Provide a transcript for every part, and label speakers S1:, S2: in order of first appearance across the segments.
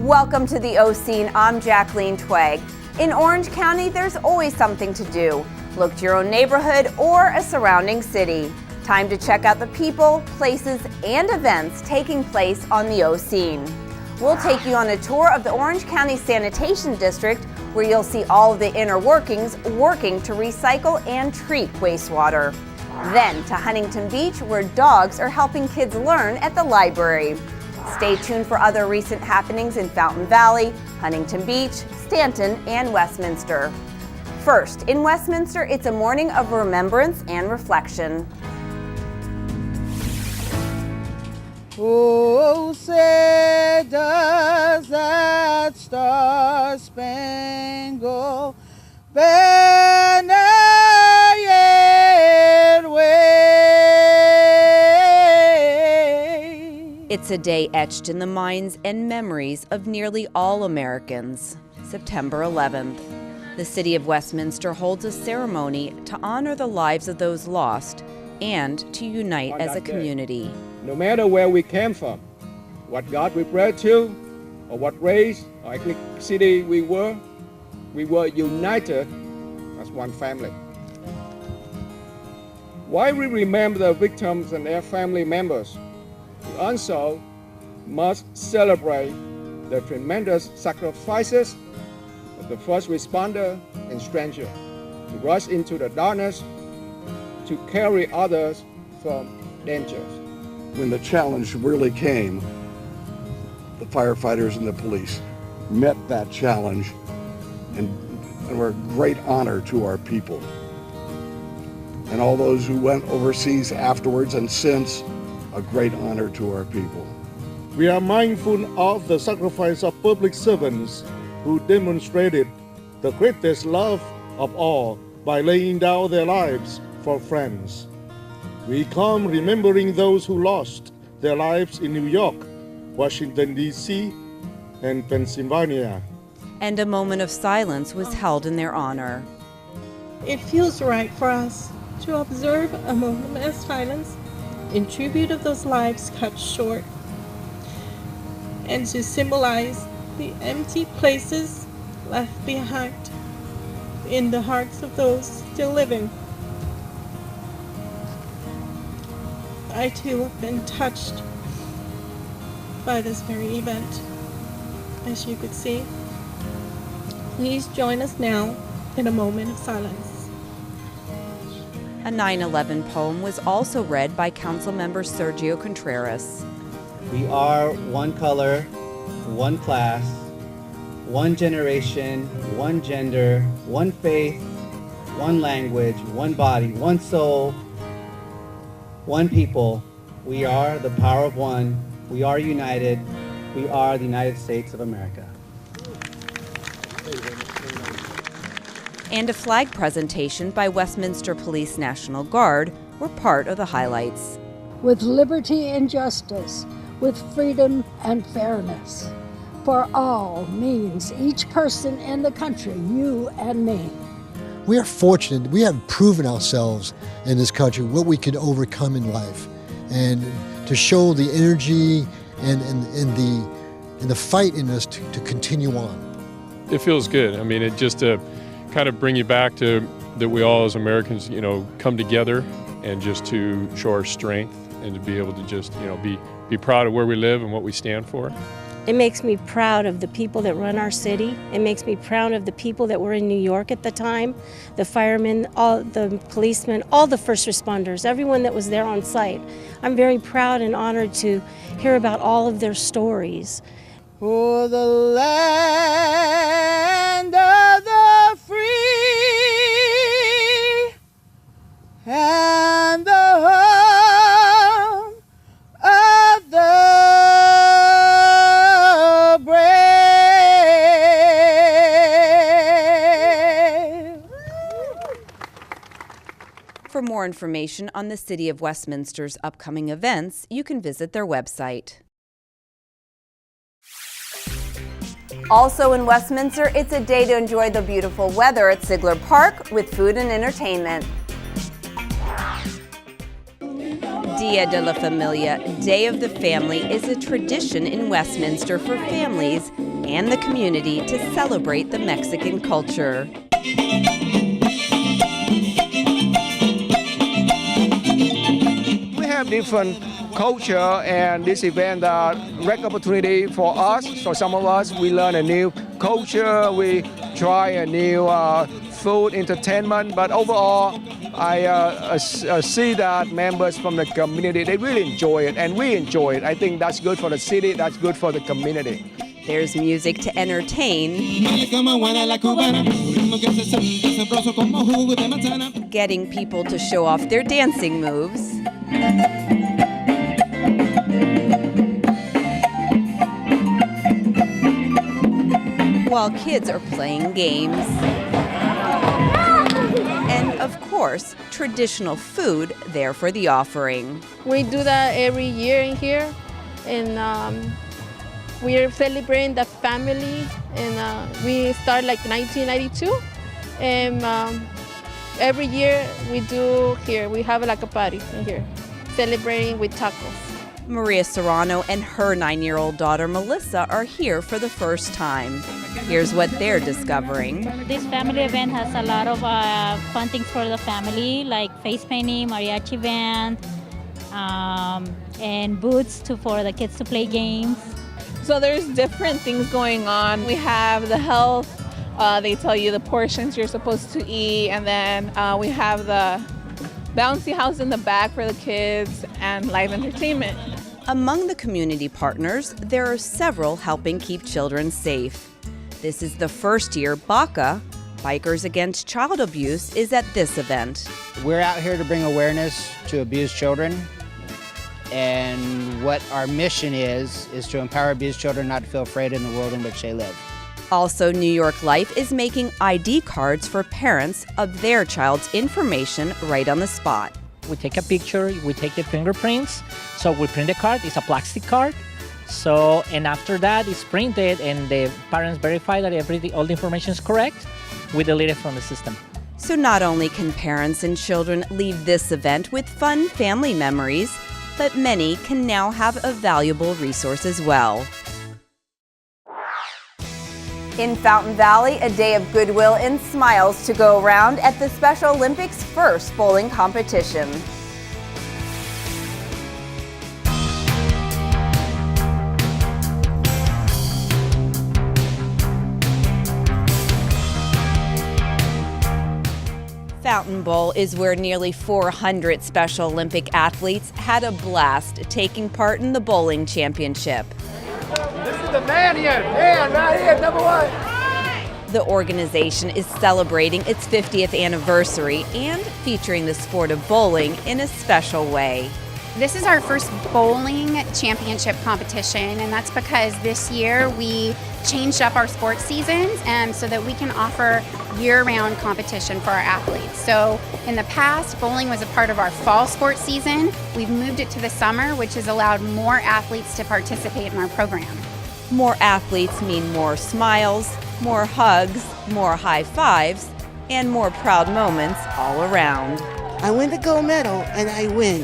S1: Welcome to the O Scene. I'm Jacqueline Twegg. In Orange County, there's always something to do. Look to your own neighborhood or a surrounding city. Time to check out the people, places, and events taking place on the O Scene. We'll take you on a tour of the Orange County Sanitation District, where you'll see all of the inner workings working to recycle and treat wastewater. Then to Huntington Beach, where dogs are helping kids learn at the library. Stay tuned for other recent happenings in Fountain Valley, Huntington Beach, Stanton, and Westminster. First, in Westminster, it's a morning of remembrance and reflection.
S2: Oh, say does that star-spangled banner yet wave?
S1: It's a day etched in the minds and memories of nearly all Americans. September 11th. The City of Westminster holds a ceremony to honor the lives of those lost and to unite as a community.
S3: No matter where we came from, what God we prayed to, or what race or ethnicity we were united as one family. While we remember the victims and their family members, we also must celebrate the tremendous sacrifices of the first responder and stranger to rush into the darkness to carry others from danger.
S4: When the challenge really came, the firefighters and the police met that challenge and were a great honor to our people. And all those who went overseas afterwards and since, a great honor to our people.
S5: We are mindful of the sacrifice of public servants who demonstrated the greatest love of all by laying down their lives for friends. We come remembering those who lost their lives in New York, Washington, D.C., and Pennsylvania.
S1: And a moment of silence was held in their honor.
S6: It feels right for us to observe a moment of silence in tribute of those lives cut short, and to symbolize the empty places left behind in the hearts of those still living. I too have been touched by this very event, as you could see. Please join us now in a moment of silence.
S1: A 9/11 poem was also read by Councilmember Sergio Contreras.
S7: We are one color, one class, one generation, one gender, one faith, one language, one body, one soul, one people. We are the power of one. We are united. We are the United States of America.
S1: And a flag presentation by Westminster Police National Guard were part of the highlights.
S8: With liberty and justice, with freedom and fairness. For all means each person in the country, you and me.
S9: We are fortunate. We have proven ourselves in this country what we can overcome in life, and to show the energy and the fight in us to continue on.
S10: It feels good. I mean, it just kind of bring you back to that we all as Americans, come together and just to show our strength and to be able to just, be proud of where we live and what we stand for.
S11: It makes me proud of the people that run our city. It makes me proud of the people that were in New York at the time, the firemen, all the policemen, all the first responders, everyone that was there on site. I'm very proud and honored to hear about all of their stories.
S2: For the land of the free and the home of the brave.
S1: For more information on the City of Westminster's upcoming events, you can visit their website. Also in Westminster, it's a day to enjoy the beautiful weather at Sigler Park with food and entertainment. Dia de la Familia, Day of the Family, is a tradition in Westminster for families and the community to celebrate the Mexican culture.
S3: We have different culture, and this event a great opportunity for us. So some of us, we learn a new culture, we try a new food entertainment, but overall, I see that members from the community, they really enjoy it, and we enjoy it. I think that's good for the city, that's good for the community.
S1: There's music to entertain, getting people to show off their dancing moves, while kids are playing games. And of course, traditional food there for the offering.
S12: We do that every year in here, and we are celebrating the family, and we start like 1992, and every year we do here, we have like a party in here, celebrating with tacos.
S1: Maria Serrano and her 9-year-old daughter Melissa are here for the first time. Here's what they're discovering.
S13: This family event has a lot of fun things for the family, like face painting, mariachi band, and booths for the kids to play games.
S14: So there's different things going on. We have the health, they tell you the portions you're supposed to eat, and then we have the bouncy house in the back for the kids and live entertainment.
S1: Among the community partners, there are several helping keep children safe. This is the first year BACA, Bikers Against Child Abuse, is at this event.
S15: We're out here to bring awareness to abused children, and what our mission is to empower abused children not to feel afraid in the world in which they live.
S1: Also, New York Life is making ID cards for parents of their child's information right on the spot.
S16: We take a picture, we take the fingerprints, so we print the card, it's a plastic card. So, and after that it's printed and the parents verify that all the information is correct, we delete it from the system.
S1: So not only can parents and children leave this event with fun family memories, but many can now have a valuable resource as well. In Fountain Valley, a day of goodwill and smiles to go around at the Special Olympics' first bowling competition. Fountain Bowl is where nearly 400 Special Olympic athletes had a blast taking part in the bowling championship.
S3: This is the man here, right here, number one.
S1: The organization is celebrating its 50th anniversary and featuring the sport of bowling in a special way.
S17: This is our first bowling championship competition, and that's because this year we changed up our sports seasons so that we can offer year-round competition for our athletes. So in the past, bowling was a part of our fall sports season. We've moved it to the summer, which has allowed more athletes to participate in our program.
S1: More athletes mean more smiles, more hugs, more high fives, and more proud moments all around.
S2: I win the gold medal and I win.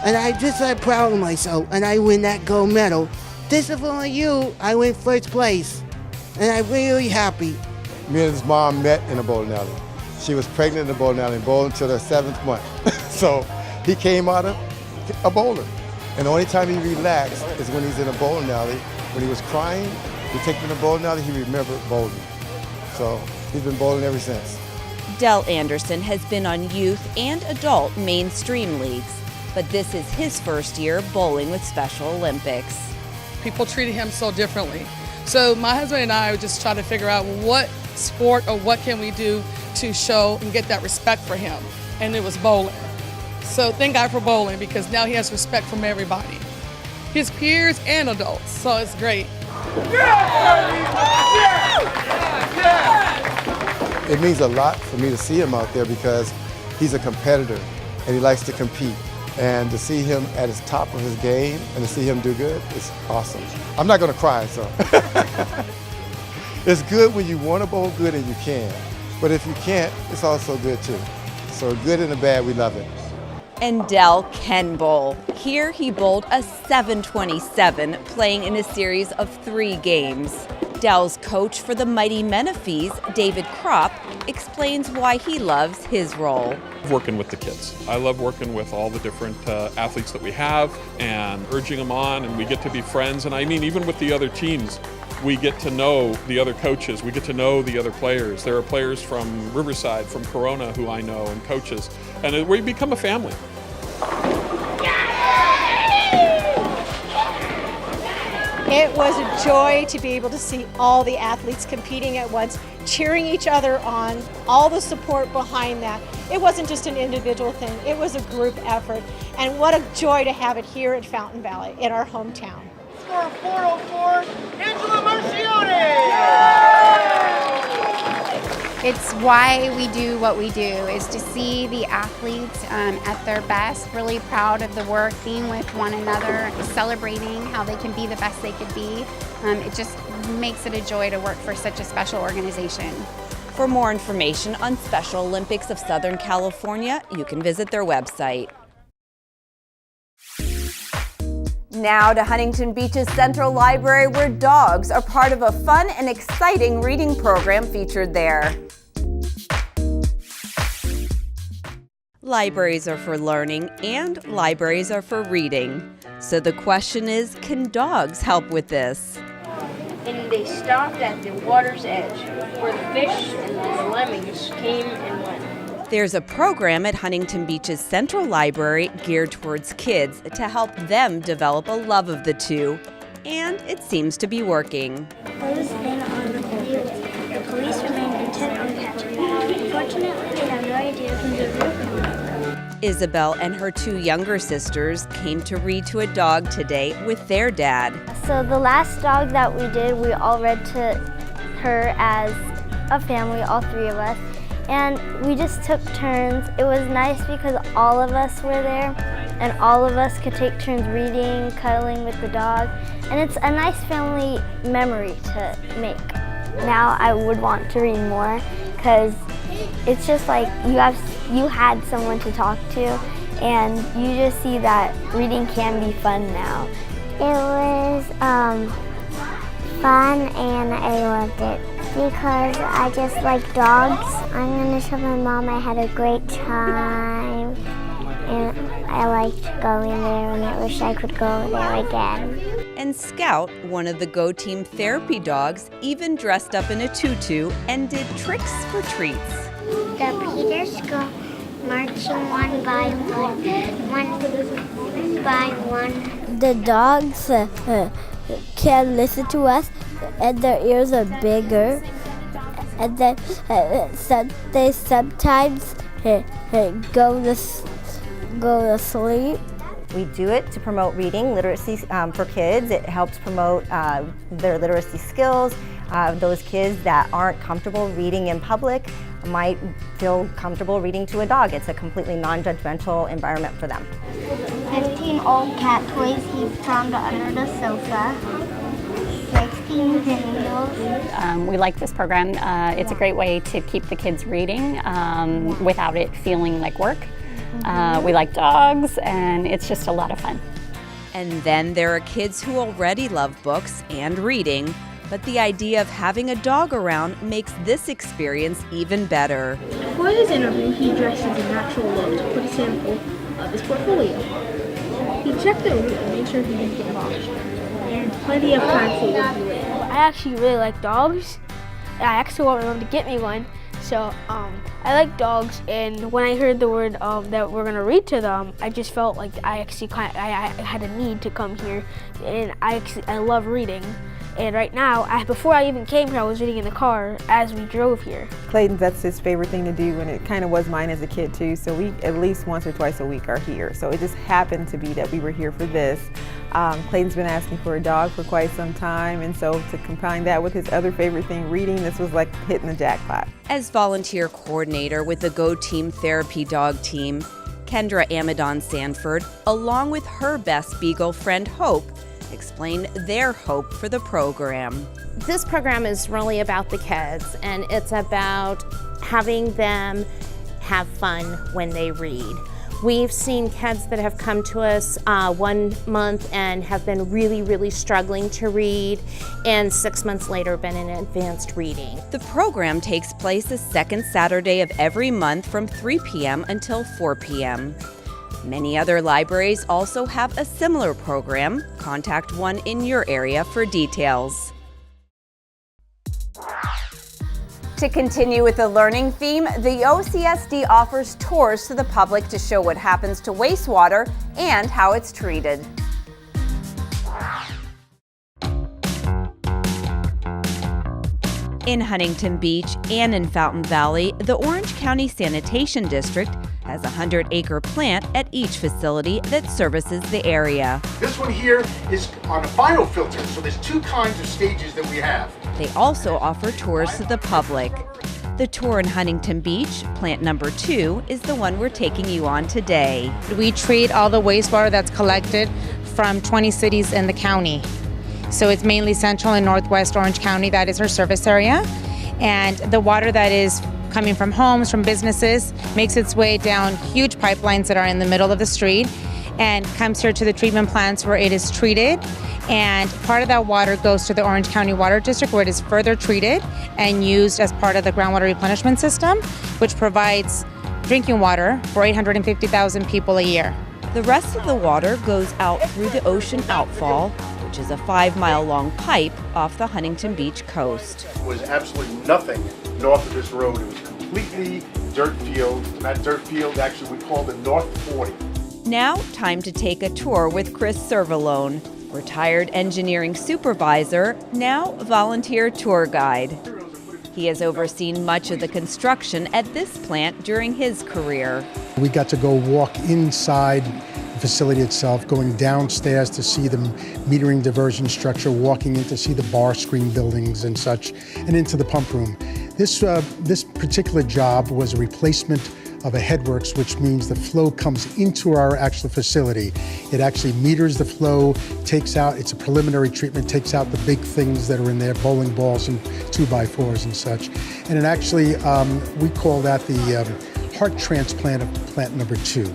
S2: And I'm just like proud of myself and I win that gold medal. This is for you, I win first place. And I'm really happy.
S18: Me and his mom met in a bowling alley. She was pregnant in the bowling alley and bowled until her 7th month. So he came out of a bowler. And the only time he relaxed is when he's in a bowling alley. When he was crying, we take him to the bowling alley, he remembered bowling. So he's been bowling ever since.
S1: Del Anderson has been on youth and adult mainstream leagues, but this is his first year bowling with Special Olympics.
S19: People treated him so differently. So my husband and I just try to figure out what sport or what can we do to show and get that respect for him. And it was bowling. So thank God for bowling because now he has respect from everybody. His peers and adults, so it's great.
S18: It means a lot for me to see him out there because he's a competitor and he likes to compete. And to see him at his top of his game and to see him do good, it's awesome. I'm not gonna cry, so. It's good when you want to bowl good and you can. But if you can't, it's also good too. So good and the bad, we love it.
S1: And Dell Ken Bowl. Here he bowled a 727, playing in a series of 3 games. Dell's coach for the Mighty Menifees, David Kropp, explains why he loves his role.
S20: Working with the kids. I love working with all the different athletes that we have and urging them on, and we get to be friends. And I mean, even with the other teams, we get to know the other coaches, we get to know the other players. There are players from Riverside, from Corona who I know, and coaches, and we become a family.
S21: It was a joy to be able to see all the athletes competing at once, cheering each other on, all the support behind that. It wasn't just an individual thing, it was a group effort. And what a joy to have it here at Fountain Valley, in our hometown.
S22: Score 404, Angela Marcione!
S17: It's why we do what we do, is to see the athletes at their best, really proud of the work, being with one another, celebrating how they can be the best they could be. It just makes it a joy to work for such a special organization.
S1: For more information on Special Olympics of Southern California, you can visit their website. Now to Huntington Beach's Central Library, where dogs are part of a fun and exciting reading program featured there. Libraries are for learning and libraries are for reading. So the question is, can dogs help with this?
S23: And they stopped at the water's edge, where the fish and the lemmings came and went.
S1: There's a program at Huntington Beach's Central Library geared towards kids to help them develop a love of the two, and it seems to be working.
S24: Those men on the field, the police remain intent on catching them. Unfortunately, they have no idea who they're looking for.
S1: Isabel and her 2 younger sisters came to read to a dog today with their dad.
S24: So the last dog that we did, we all read to her as a family, all 3 of us. And we just took turns. It was nice because all of us were there and all of us could take turns reading, cuddling with the dog. And it's a nice family memory to make. Now I would want to read more because it's just like you had someone to talk to, and you just see that reading can be fun now.
S23: It was fun and I loved it because I just like dogs. I'm going to tell my mom I had a great time and I liked going there and I wish I could go there again.
S1: And Scout, one of the Go Team therapy dogs, even dressed up in a tutu and did tricks for treats.
S23: The Peters go marching one by one.
S24: The dogs can listen to us, and their ears are bigger, and then they sometimes go to sleep.
S25: We do it to promote reading literacy for kids. It helps promote their literacy skills. Those kids that aren't comfortable reading in public might feel comfortable reading to a dog. It's a completely non-judgmental environment for them.
S23: 15 old cat toys he found under the sofa. 16 pinwheels.
S26: We like this program. It's a great way to keep the kids reading without it feeling like work. We like dogs, and it's just a lot of fun.
S1: And then there are kids who already love books and reading, but the idea of having a dog around makes this experience even better.
S24: For this interview, he dressed as a natural look to put a sample of his portfolio. He checked the route and made sure he didn't get lost, and plenty of time for it. I actually really like dogs. I actually want my mom to get me one. So I like dogs, and when I heard the word that we're gonna read to them, I just felt like I had a need to come here, and I love reading. And right now, before I even came here, I was reading in the car as we drove here.
S27: Clayton, that's his favorite thing to do, and it kind of was mine as a kid too. So we at least once or twice a week are here. So it just happened to be that we were here for this. Clayton's been asking for a dog for quite some time, and so to combine that with his other favorite thing, reading, this was like hitting the jackpot.
S1: As volunteer coordinator with the Go Team Therapy Dog Team, Kendra Amadon Sanford, along with her best Beagle friend Hope, explain their hope for the program.
S28: This program is really about the kids, and it's about having them have fun when they read. We've seen kids that have come to us 1 month and have been really struggling to read, and 6 months later been in advanced reading.
S1: The program takes place the second Saturday of every month from 3 p.m. until 4 p.m. Many other libraries also have a similar program. Contact one in your area for details. To continue with the learning theme, the OCSD offers tours to the public to show what happens to wastewater and how it's treated. In Huntington Beach and in Fountain Valley, the Orange County Sanitation District has a 100-acre plant at each facility that services the area.
S4: This one here is on a biofilter, so there's 2 kinds of stages that we have.
S1: They also offer tours to the public. The tour in Huntington Beach, plant number 2, is the one we're taking you on today.
S5: We treat all the wastewater that's collected from 20 cities in the county. So it's mainly central and northwest Orange County, that is our service area. And the water that is coming from homes, from businesses, makes its way down huge pipelines that are in the middle of the street and comes here to the treatment plants where it is treated. And part of that water goes to the Orange County Water District where it is further treated and used as part of the groundwater replenishment system, which provides drinking water for 850,000 people a year.
S1: The rest of the water goes out through the ocean outfall, which is a 5-mile-long pipe off the Huntington Beach coast.
S4: There was absolutely nothing north of this road. It was completely dirt field. And that dirt field actually we called the North 40.
S1: Now, time to take a tour with Chris Servalone, retired engineering supervisor, now volunteer tour guide. He has overseen much of the construction at this plant during his career.
S6: We got to go walk inside the facility itself, going downstairs to see the metering diversion structure, walking in to see the bar screen buildings and such, and into the pump room. This particular job was a replacement of a headworks, which means the flow comes into our actual facility. It actually meters the flow, takes out, it's a preliminary treatment, takes out the big things that are in there, bowling balls and 2x4s and such. And it actually, we call that the heart transplant of plant number 2.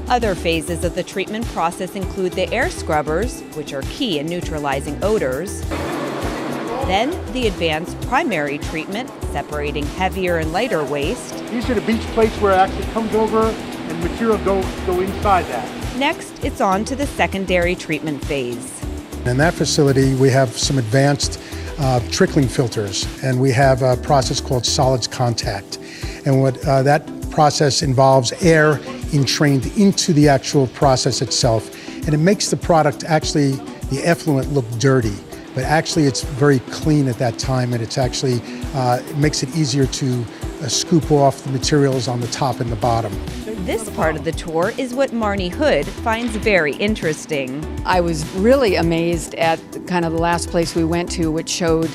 S1: Other phases of the treatment process include the air scrubbers, which are key in neutralizing odors. Then the advanced primary treatment, separating heavier and lighter waste.
S4: These are the beach plates where it actually comes over and material go inside that.
S1: Next, it's on to the secondary treatment phase.
S6: In that facility, we have some advanced trickling filters, and we have a process called solids contact. And what that process involves air entrained into the actual process itself, and it makes the product, actually, the effluent, look dirty. But actually it's very clean at that time, and it's actually it makes it easier to scoop off the materials on the top and the bottom.
S1: This part of the tour is what Marnie Hood finds very interesting.
S7: I was really amazed at kind of the last place we went to, which showed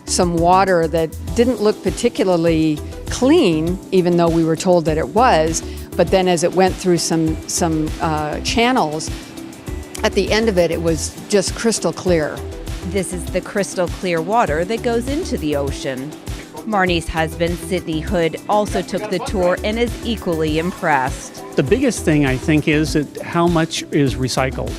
S7: some water that didn't look particularly clean, even though we were told that it was. But then as it went through some channels, at the end of it, it was just crystal clear.
S1: This is the crystal clear water that goes into the ocean. Marnie's husband, Sidney Hood, also took the tour and is equally impressed.
S8: The biggest thing, I think, is that how much is recycled.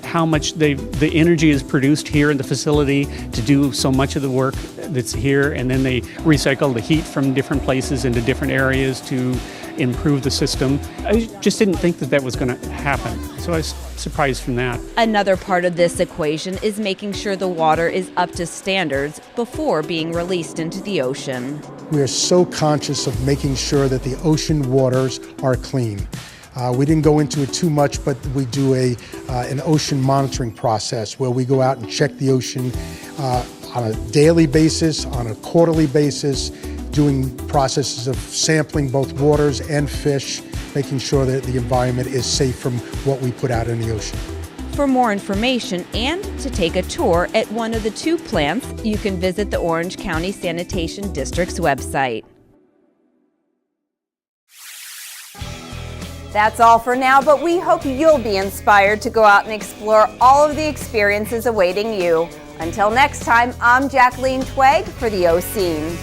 S8: How much the energy is produced here in the facility to do so much of the work that's here, and then they recycle the heat from different places into different areas to improve the system. I just didn't think that was going to happen, so I was surprised from that.
S1: Another part of this equation is making sure the water is up to standards before being released into the ocean.
S6: We are so conscious of making sure that the ocean waters are clean. We didn't go into it too much, but we do an ocean monitoring process where we go out and check the ocean on a daily basis, on a quarterly basis, doing processes of sampling both waters and fish, making sure that the environment is safe from what we put out in the ocean.
S1: For more information and to take a tour at one of the 2 plants, you can visit the Orange County Sanitation District's website. That's all for now, but we hope you'll be inspired to go out and explore all of the experiences awaiting you. Until next time, I'm Jacqueline Twegg for the O Scene.